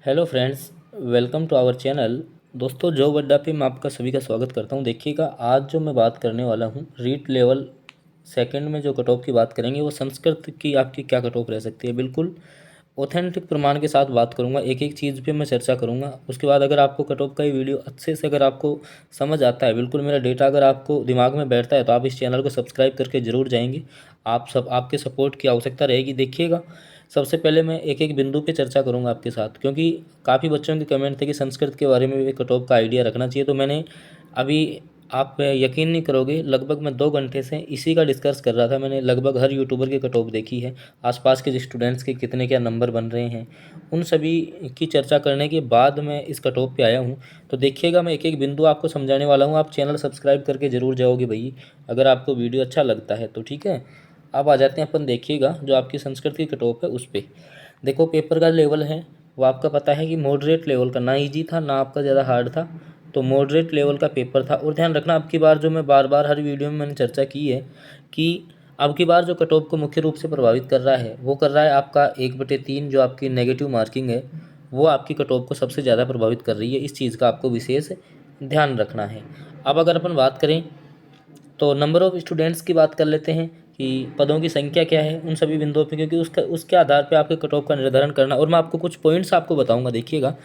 Hello friends, welcome to our channel. दोस्तों, job अड्डा पे मैं आपका सभी का स्वागत करता हूं। देखिएगा, आज जो मैं बात करने वाला हूं रीट लेवल सेकंड में जो कट ऑफ की बात करेंगे वो संस्कृत की आपकी क्या कट ऑफ रह सकती है। बिल्कुल ऑथेंटिक प्रमाण के साथ बात करूंगा, एक एक चीज़ पे मैं चर्चा करूंगा। उसके बाद अगर आपको कट ऑफ का ये वीडियो अच्छे से अगर आपको समझ आता है, बिल्कुल मेरा डेटा अगर आपको दिमाग में बैठता है, तो आप इस चैनल को सब्सक्राइब करके ज़रूर जाएंगे। आपके सपोर्ट की आवश्यकता रहेगी। देखिएगा, सबसे पहले मैं एक एक बिंदु पे चर्चा करूंगा आपके साथ, क्योंकि काफ़ी बच्चों के कमेंट थे कि संस्कृत के बारे में भी कट ऑफ का आइडिया रखना चाहिए। तो मैंने अभी, आप यकीन नहीं करोगे, लगभग मैं 2 घंटे से इसी का डिस्कस कर रहा था। मैंने लगभग हर यूट्यूबर की कट ऑफ देखी है, आसपास के स्टूडेंट्स के कितने क्या नंबर बन रहे हैं, उन सभी की चर्चा करने के बाद मैं इस कट ऑफ पे आया हूँ। तो देखिएगा, मैं एक एक बिंदु आपको समझाने वाला हूँ। आप चैनल सब्सक्राइब करके ज़रूर जाओगे भाई, अगर आपको वीडियो अच्छा लगता है तो। ठीक है, अब आ जाते हैं अपन। देखिएगा, जो आपकी संस्कृत की कट ऑफ है उस पर देखो, पेपर का लेवल है वो आपका पता है कि मॉडरेट लेवल का, ना ईजी था ना आपका ज़्यादा हार्ड था, तो मॉडरेट लेवल का पेपर था। और ध्यान रखना, अब की बार जो मैं बार बार हर वीडियो में मैंने चर्चा की है कि अब की बार जो कट ऑफ को मुख्य रूप से प्रभावित कर रहा है वो कर रहा है आपका 1/3 जो आपकी नेगेटिव मार्किंग है, वो आपकी कट ऑफ को सबसे ज़्यादा प्रभावित कर रही है। इस चीज़ का आपको विशेष ध्यान रखना है। अब अगर अपन बात करें तो नंबर ऑफ़ स्टूडेंट्स की बात कर लेते हैं कि पदों की संख्या क्या है उन सभी बिंदुओं पे, क्योंकि उसके आधार पे आपके कट ऑफ का निर्धारण करना, और मैं आपको कुछ पॉइंट्स आपको बताऊंगा। देखिएगा,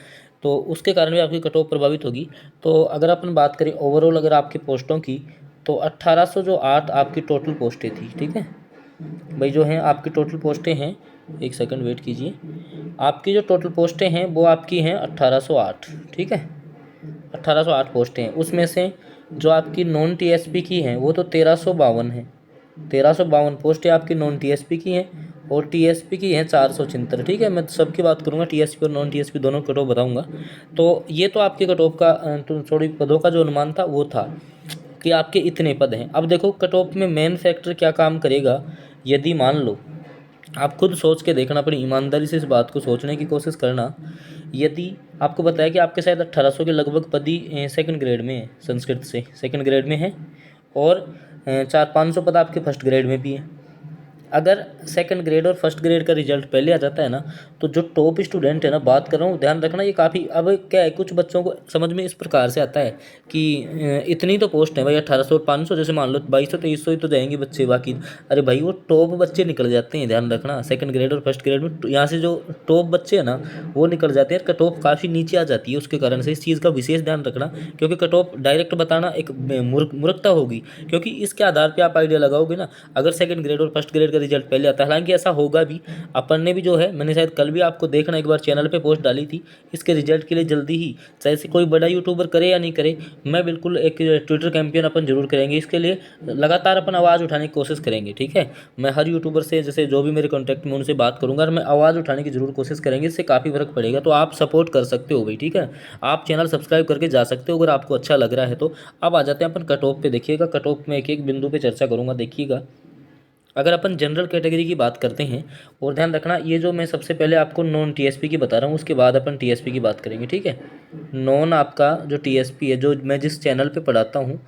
तो उसके कारण भी आपकी कट ऑफ प्रभावित होगी। तो अगर अपन बात करें ओवरऑल अगर आपकी पोस्टों की, तो 1808 आपकी टोटल पोस्टें थी। ठीक है भाई, जो हैं आपकी टोटल पोस्टें हैं, एक सेकंड वेट कीजिए, आपकी जो टोटल पोस्टें हैं वो आपकी हैं 1808। ठीक है, 1808 पोस्टें हैं। उसमें से जो आपकी नॉन टीएसपी की हैं वो तो 1352 है। 1352 पोस्टें आपकी नॉन टीएसपी की हैं, और टीएसपी की हैं 476। ठीक है, मैं सबकी बात करूंगा, टीएसपी और नॉन टीएसपी दोनों कट ऑफ बताऊंगा। तो ये तो आपके कट ऑफ का तो थोड़ी पदों का जो अनुमान था वो था कि आपके इतने पद हैं। अब देखो, कट ऑफ में मेन फैक्टर क्या काम करेगा, यदि मान लो, आप खुद सोच के देखना, अपनी ईमानदारी से इस बात को सोचने की कोशिश करना। यदि आपको बताया कि आपके शायद 1800 के लगभग पद ही सेकंड ग्रेड में है, संस्कृत से सेकंड ग्रेड में है, और 400-500 पद आपके फर्स्ट ग्रेड में भी हैं। अगर सेकंड ग्रेड और फर्स्ट ग्रेड का रिजल्ट पहले आ जाता है ना, तो जो टॉप स्टूडेंट है ना, बात कर रहा हूँ, ध्यान रखना, ये काफ़ी, अब क्या है, कुछ बच्चों को समझ में इस प्रकार से आता है कि इतनी तो पोस्ट है भाई, 1800 और 500, जैसे मान लो 2200-2300 ही तो जाएंगे बच्चे बाकी। अरे भाई, वो टॉप बच्चे निकल जाते हैं, ध्यान रखना, सेकंड ग्रेड और फर्स्ट ग्रेड में यहाँ से जो टॉप बच्चे हैं ना वो निकल जाते हैं, कट ऑफ काफ़ी नीचे आ जाती है उसके कारण से। इस चीज़ का विशेष ध्यान रखना, क्योंकि कट ऑफ डायरेक्ट बताना एक मूर्खता होगी, क्योंकि इसके आधार पर आप आइडिया लगाओगे ना, अगर सेकंड ग्रेड और फर्स्ट ग्रेड का रिजल्ट पहले आता है। हालांकि ऐसा होगा भी, अपन ने भी जो है, मैंने शायद कल भी आपको देखना एक बार चैनल पे पोस्ट डाली थी इसके रिजल्ट के लिए जल्दी ही, चाहे से कोई बड़ा यूट्यूबर करे या नहीं करे, मैं बिल्कुल एक ट्विटर कैंपेन अपन जरूर करेंगे इसके लिए, लगातार अपन आवाज़ उठाने की कोशिश करेंगे। ठीक है, मैं हर यूट्यूबर से, जैसे जो भी मेरे कॉन्टैक्ट में, उनसे बात करूंगा और मैं आवाज़ उठाने की जरूर कोशिश करेंगे, इससे काफ़ी फर्क पड़ेगा। तो आप सपोर्ट कर सकते हो भाई। ठीक है, आप चैनल सब्सक्राइब करके जा सकते हो अगर आपको अच्छा लग रहा है तो। अब आ जाते हैं अपन कट ऑफ पे। देखिएगा, कट ऑफ में एक एक बिंदु पे चर्चा करूंगा। देखिएगा, अगर अपन जनरल कैटेगरी की बात करते हैं, और ध्यान रखना, ये जो मैं सबसे पहले आपको नॉन टीएसपी की बता रहा हूँ, उसके बाद अपन टीएसपी की बात करेंगे। ठीक है, नॉन आपका जो टीएसपी है, जो मैं जिस चैनल पे पढ़ाता हूँ,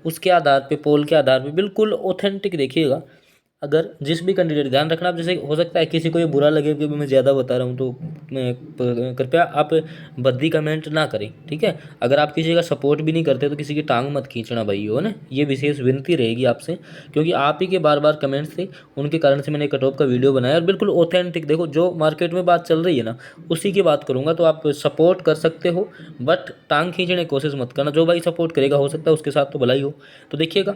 उसके आधार पे, पोल के आधार पे बिल्कुल ऑथेंटिक देखिएगा। अगर जिस भी कैंडिडेट, ध्यान रखना, आप जैसे हो सकता है किसी को ये बुरा लगे कि मैं ज़्यादा बता रहा हूँ, तो कृपया आप भद्दी कमेंट ना करें। ठीक है, अगर आप किसी का सपोर्ट भी नहीं करते तो किसी की टांग मत खींचना भाई, हो ना, ये विशेष विनती रहेगी आपसे, क्योंकि आप ही के बार बार कमेंट्स थे, उनके कारण से मैंने कट ऑफ का वीडियो बनाया, और बिल्कुल ऑथेंटिक देखो, जो मार्केट में बात चल रही है ना उसी की बात करूँगा। तो आप सपोर्ट कर सकते हो, बट टांग खींचने की कोशिश मत करना। जो भाई सपोर्ट करेगा, हो सकता है उसके साथ तो भलाई हो। तो देखिएगा,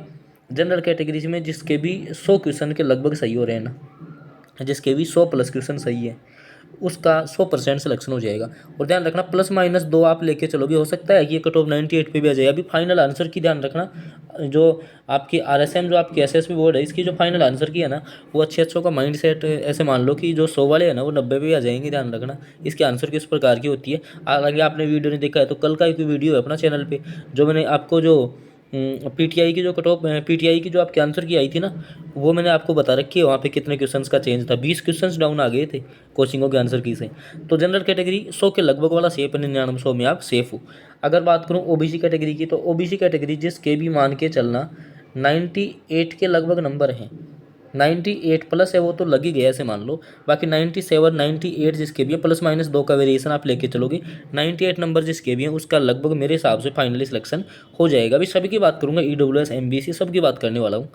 जनरल कैटेगरीज में जिसके भी 100 क्वेश्चन के लगभग सही हो रहे हैं ना, जिसके भी 100+ क्वेश्चन सही है, उसका 100% सिलेक्शन हो जाएगा। और ध्यान रखना, +-2 आप लेके चलोगे, हो सकता है कि ये कट ऑफ 98 पे भी आ जाए। अभी फाइनल आंसर की ध्यान रखना, जो आपकी आरएसएम, जो आपकी एसएसबी बोर्ड है, इसकी जो फाइनल आंसर की है ना, वो अच्छे का माइंड सेट ऐसे मान लो कि जो 100 वाले हैं ना वो 90 पे भी आ जाएंगे। ध्यान रखना, इसके आंसर किस प्रकार की होती है। हालांकि आपने वीडियो नहीं देखा है तो कल का एक वीडियो है अपना चैनल पर, जो मैंने आपको जो पीटीआई की जो कट ऑफ, पीटीआई की जो आपके आंसर की आई थी ना, वो मैंने आपको बता रखी है, वहाँ पे कितने क्वेश्चंस का चेंज था, 20 क्वेश्चंस डाउन आ गए थे कोचिंगों के आंसर की से। तो जनरल कैटेगरी 100 के लगभग वाला सेफ है, 99 में आप सेफ हो। अगर बात करूँ ओबीसी कैटेगरी की, तो ओबीसी कैटेगरी जिसके भी मान के चलना 98 के लगभग नंबर हैं, 98 प्लस है वो तो लग ही गया ऐसे मान लो। बाकी 97 98 जिसके भी है प्लस माइनस 2 का वेरिएशन आप लेके चलोगे, 98 नंबर जिसके भी हैं उसका लगभग मेरे हिसाब से फाइनली सिलेक्शन हो जाएगा। अभी सभी की बात करूँगा, EWS MBC सब की बात करने वाला हूँ।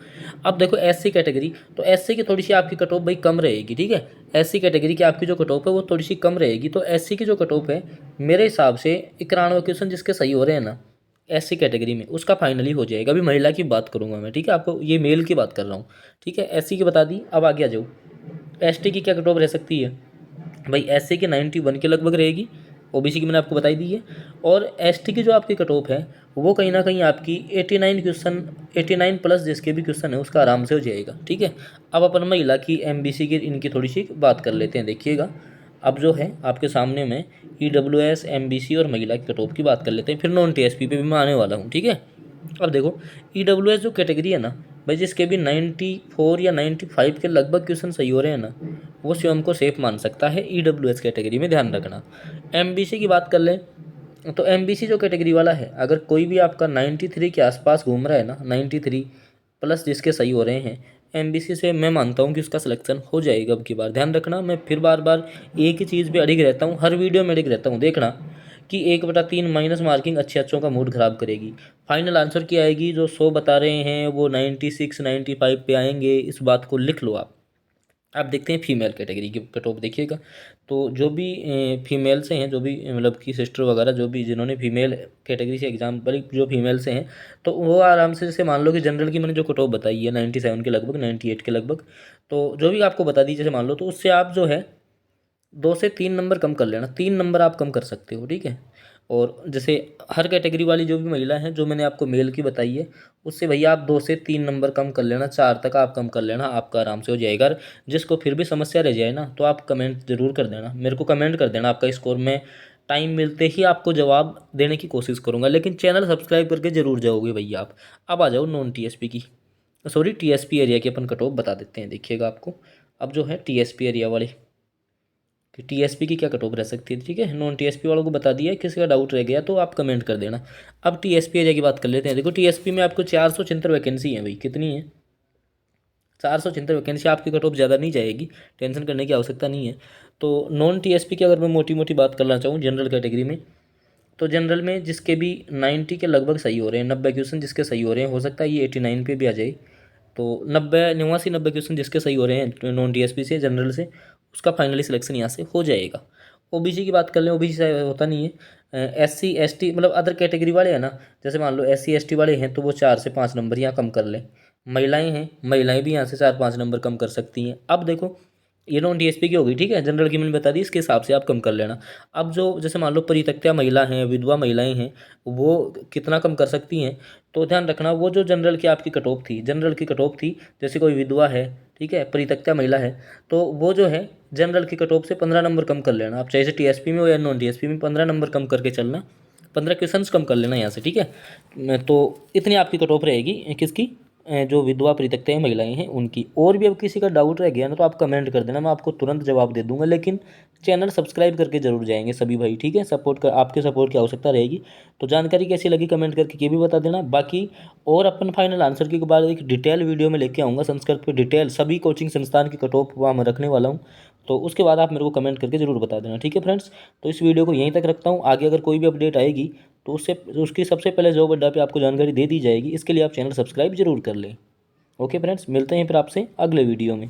अब देखो SC कैटेगरी, तो SC की थोड़ी सी आपकी कट ऑफ भाई कम रहेगी, ठीक है। SC कैटेगरी की आपकी जो कट ऑफ है वो थोड़ी सी कम रहेगी। तो SC की जो कट ऑफ है मेरे हिसाब से 91 क्वेश्चन जिसके सही हो रहे हैं ना SC कैटेगरी में, उसका फाइनली हो जाएगा। अभी महिला की बात करूंगा मैं, ठीक है, आपको ये मेल की बात कर रहा हूँ, ठीक है। SC की बता दी, अब आगे आ जाओ। ST की क्या कट ऑफ रह सकती है भाई, SC की 91 के लगभग रहेगी, OBC की मैंने आपको बताई दी है। और ST की जो आपकी कट ऑफ है वो कहीं ना कहीं आपकी 89 क्वेश्चन, 89 प्लस जिसके भी क्वेश्चन है उसका आराम से हो जाएगा, ठीक है। अब अपन महिला की MBC की इनकी थोड़ी सी बात कर लेते हैं, देखिएगा। अब जो है आपके सामने में EWS MBC और महिला की कट ऑफ की बात कर लेते हैं, फिर नॉन TSP पे भी मैं आने वाला हूँ, ठीक है। अब देखो EWS जो कैटेगरी है ना भाई, जिसके भी 94 या 95 के लगभग क्वेश्चन सही हो रहे हैं ना, वो स्वयं को सेफ मान सकता है EWS कैटेगरी में, ध्यान रखना। MBC की बात कर लें तो MBC जो कैटेगरी वाला है, अगर कोई भी आपका 93 के आसपास घूम रहा है ना, 93 प्लस जिसके सही हो रहे हैं MBC से, मैं मानता हूँ कि उसका सिलेक्शन हो जाएगा। अब की बार ध्यान रखना, मैं फिर बार बार एक ही चीज़ पे अड़िग रहता हूँ, हर वीडियो में अड़िग रहता हूँ, देखना कि 1/3 माइनस मार्किंग अच्छों का मूड ख़राब करेगी। फाइनल आंसर की आएगी, जो 100 बता रहे हैं वो 96 95 पे आएंगे, इस बात को लिख लो आप। आप देखते हैं फीमेल कैटेगरी की कट ऑफ, देखिएगा। तो जो भी फीमेल से हैं, जो भी मतलब कि सिस्टर वगैरह जो भी जिन्होंने फीमेल कैटेगरी से एग्जाम पर, जो फीमेल से हैं, तो वो आराम से, जैसे मान लो कि जनरल की मैंने जो कट ऑफ बताई है 97 के लगभग, 98 के लगभग, तो जो भी आपको बता दी, जैसे मान लो, तो उससे आप जो है 2 से 3 नंबर कम कर लेना, 3 नंबर आप कम कर सकते हो, ठीक है। और जैसे हर कैटेगरी वाली जो भी महिला हैं, जो मैंने आपको मेल की बताई है, उससे भैया आप 2 से 3 नंबर कम कर लेना, 4 तक आप कम कर लेना, आपका आराम से हो जाएगा। और जिसको फिर भी समस्या रह जाए ना, तो आप कमेंट जरूर कर देना, मेरे को कमेंट कर देना आपका स्कोर, मैं टाइम मिलते ही आपको जवाब देने की कोशिश करूँगा। लेकिन चैनल सब्सक्राइब करके जरूर जाओगे भैया आप। अब आ जाओ नॉन TSP की, सॉरी TSP एरिया की अपन कट ऑफ बता देते हैं, देखिएगा आपको। अब जो है TSP एरिया वाले कि TSP की क्या कट ऑफ रह सकती है, ठीक है। नॉन TSP वालों को बता दिया है, किसी का डाउट रह गया तो आप कमेंट कर देना। अब TSP एरिया की बात कर लेते हैं। देखो TSP में आपको 476 वैकेंसी है भाई, कितनी है, 476 वैकेंसी। आपकी कट ऑफ ज़्यादा नहीं जाएगी, टेंशन करने की आवश्यकता नहीं है। तो नॉन TSP की अगर मैं मोटी मोटी बात करना चाहूँ जनरल कैटेगरी में, तो जनरल में जिसके भी 90 के लगभग सही हो रहे हैं, 90 क्वेश्चन जिसके सही हो रहे हैं, हो सकता है ये 89 पे भी आ जाए। तो 89 क्वेश्चन जिसके सही हो रहे हैं नॉन TSP से, जनरल से, उसका फाइनली सिलेक्शन यहाँ से हो जाएगा। OBC की बात कर लें, OBC से होता नहीं है। SC ST मतलब अदर कैटेगरी वाले हैं ना, जैसे मान लो SC ST वाले हैं, तो वो 4 से 5 नंबर यहाँ कम कर लें। महिलाएं हैं, महिलाएं भी यहाँ से 4 5 नंबर कम कर सकती हैं। अब देखो ये नॉन TSP की होगी, ठीक है, जनरल की मैंने बता दी, इसके हिसाब से आप कम कर लेना। अब जो जैसे मान लो परित्यक्ता महिला हैं, विधवा महिलाएं हैं, वो कितना कम कर सकती हैं, तो ध्यान रखना, वो जो जनरल की आपकी कट ऑफ थी, जनरल की कट ऑफ थी, जैसे कोई विधवा है, ठीक है, परित्यक्ता महिला है, तो वो जो है जनरल की कट ऑफ से 15 नंबर कम कर लेना आप, चाहे से TSP में हो या नॉन TSP में, 15 नंबर कम करके चलना, 15 क्वेश्चन कम कर लेना यहाँ से, ठीक है। तो इतनी आपकी कट ऑफ रहेगी किसकी, जो विधवा परित्यक्ता महिलाएं हैं उनकी। और भी अब किसी का डाउट रह गया ना, तो आप कमेंट कर देना, मैं आपको तुरंत जवाब दे दूंगा। लेकिन चैनल सब्सक्राइब करके जरूर जाएंगे सभी भाई, ठीक है, सपोर्ट कर, आपके सपोर्ट की आवश्यकता रहेगी। तो जानकारी कैसी लगी कमेंट करके ये भी बता देना। बाकी और अपन फाइनल आंसर के बाद एक डिटेल वीडियो में लेके आऊँगा, संस्कृत पे डिटेल सभी कोचिंग संस्थान की कट ऑफ वहाँ मैं रखने वाला हूँ। तो उसके बाद आप मेरे को कमेंट करके ज़रूर बता देना, ठीक है फ्रेंड्स। तो इस वीडियो को यहीं तक रखता हूँ, आगे अगर कोई भी अपडेट आएगी तो उसकी सबसे पहले जॉब अड्डा पे आपको जानकारी दे दी जाएगी। इसके लिए आप चैनल सब्सक्राइब जरूर कर लें। ओके फ्रेंड्स, मिलते हैं फिर आपसे अगले वीडियो में।